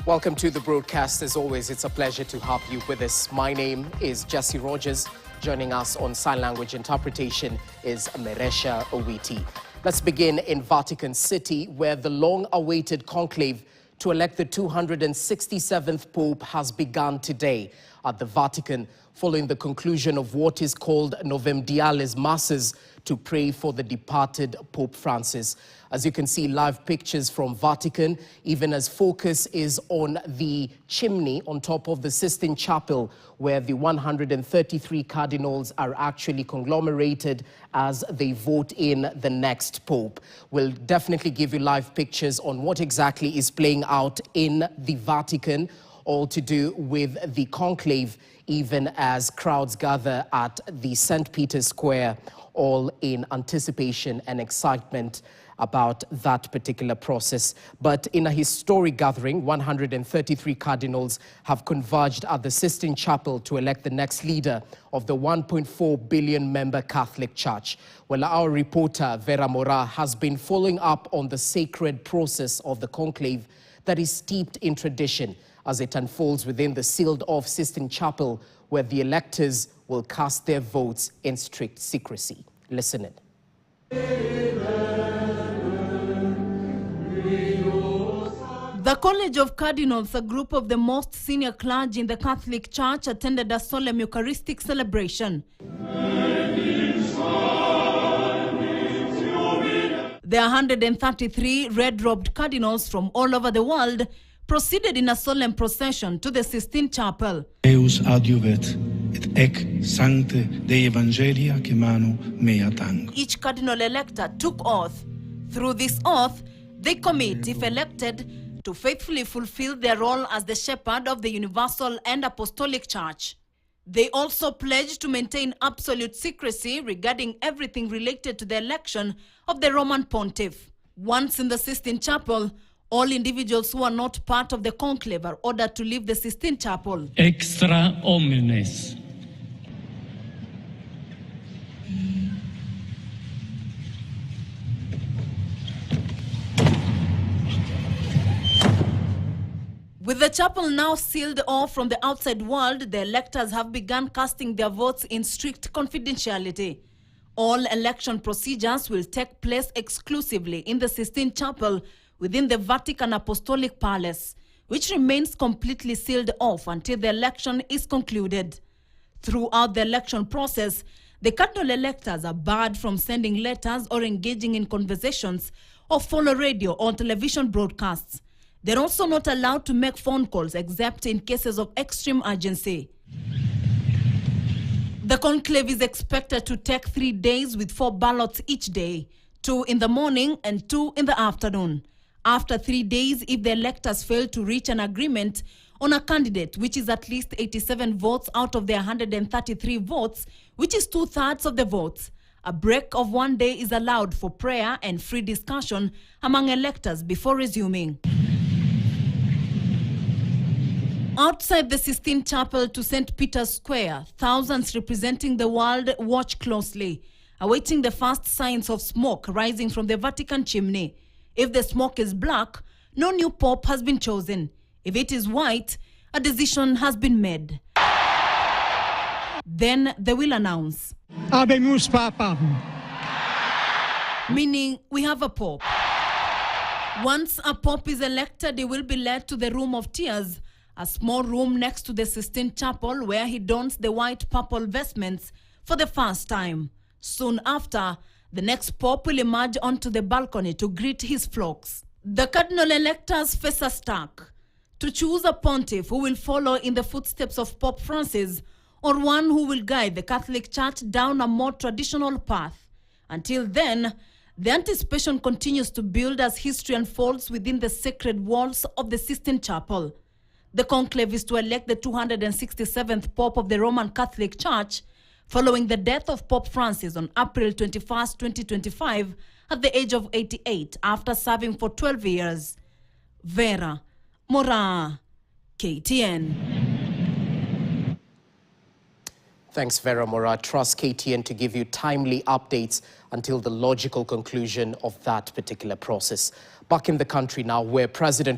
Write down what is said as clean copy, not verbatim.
Welcome to the broadcast. As always, it's a pleasure to have you with us. My name is Jesse Rogers. Joining us on sign language interpretation is Meresha Owiti. Let's begin in Vatican City, where the long-awaited conclave to elect the 267th Pope has begun today at the Vatican, following the conclusion of what is called Novemdiales Masses to pray for the departed Pope Francis. As you can see, live pictures from Vatican, even as focus is on the chimney on top of the Sistine Chapel, where the 133 cardinals are actually conglomerated as they vote in the next Pope. We'll definitely give you live pictures on what exactly is playing out in the Vatican, all to do with the conclave, even as crowds gather at the St. Peter's Square, all in anticipation and excitement about that particular process. But in a historic gathering, 133 cardinals have converged at the Sistine Chapel to elect the next leader of the 1.4 billion member Catholic Church. Well, our reporter Vera Mora has been following up on the sacred process of the conclave that is steeped in tradition as it unfolds within the sealed-off Sistine Chapel, where the electors will cast their votes in strict secrecy. Listen in. The College of Cardinals, a group of the most senior clergy in the Catholic Church, attended a solemn Eucharistic celebration. The 133 red-robed cardinals from all over the world proceeded in a solemn procession to the Sistine Chapel. Deus adiuvet, et ec sancte Dei Evangelia que manu mea tang. Each cardinal elector took oath. Through this oath, they commit, if elected, to faithfully fulfill their role as the shepherd of the universal and apostolic church. They also pledge to maintain absolute secrecy regarding everything related to the election of the Roman pontiff. Once in the Sistine Chapel, all individuals who are not part of the conclave are ordered to leave the Sistine Chapel. Extra omnes. With the chapel now sealed off from the outside world, the electors have begun casting their votes in strict confidentiality. All election procedures will take place exclusively in the Sistine Chapel within the Vatican Apostolic Palace, which remains completely sealed off until the election is concluded. Throughout the election process, the cardinal electors are barred from sending letters or engaging in conversations or follow radio or television broadcasts. They're also not allowed to make phone calls except in cases of extreme urgency. The conclave is expected to take 3 days with 4 ballots each day, 2 in the morning and 2 in the afternoon. After 3 days, if the electors fail to reach an agreement on a candidate, which is at least 87 votes out of their 133 votes, which is 2/3 of the votes, a break of 1 day is allowed for prayer and free discussion among electors before resuming. Outside the Sistine Chapel to St. Peter's Square, thousands representing the world watch closely, awaiting the first signs of smoke rising from the Vatican chimney. If the smoke is black, no new pope has been chosen. If it is white, a decision has been made. Then they will announce. Habemus Papam. Meaning, we have a pope. Once a pope is elected, he will be led to the Room of Tears, a small room next to the Sistine Chapel where he dons the white purple vestments for the first time. Soon after, the next pope will emerge onto the balcony to greet his flocks. The cardinal electors face a task to choose a pontiff who will follow in the footsteps of Pope Francis, or one who will guide the Catholic Church down a more traditional path. Until then, the anticipation continues to build as history unfolds within the sacred walls of the Sistine Chapel. The conclave is to elect the 267th Pope of the Roman Catholic Church, following the death of Pope Francis on April 21, 2025, at the age of 88, after serving for 12 years. Vera Mora, KTN. Thanks, Vera Mora. Trust KTN to give you timely updates until the logical conclusion of that particular process. Back in the country now, where President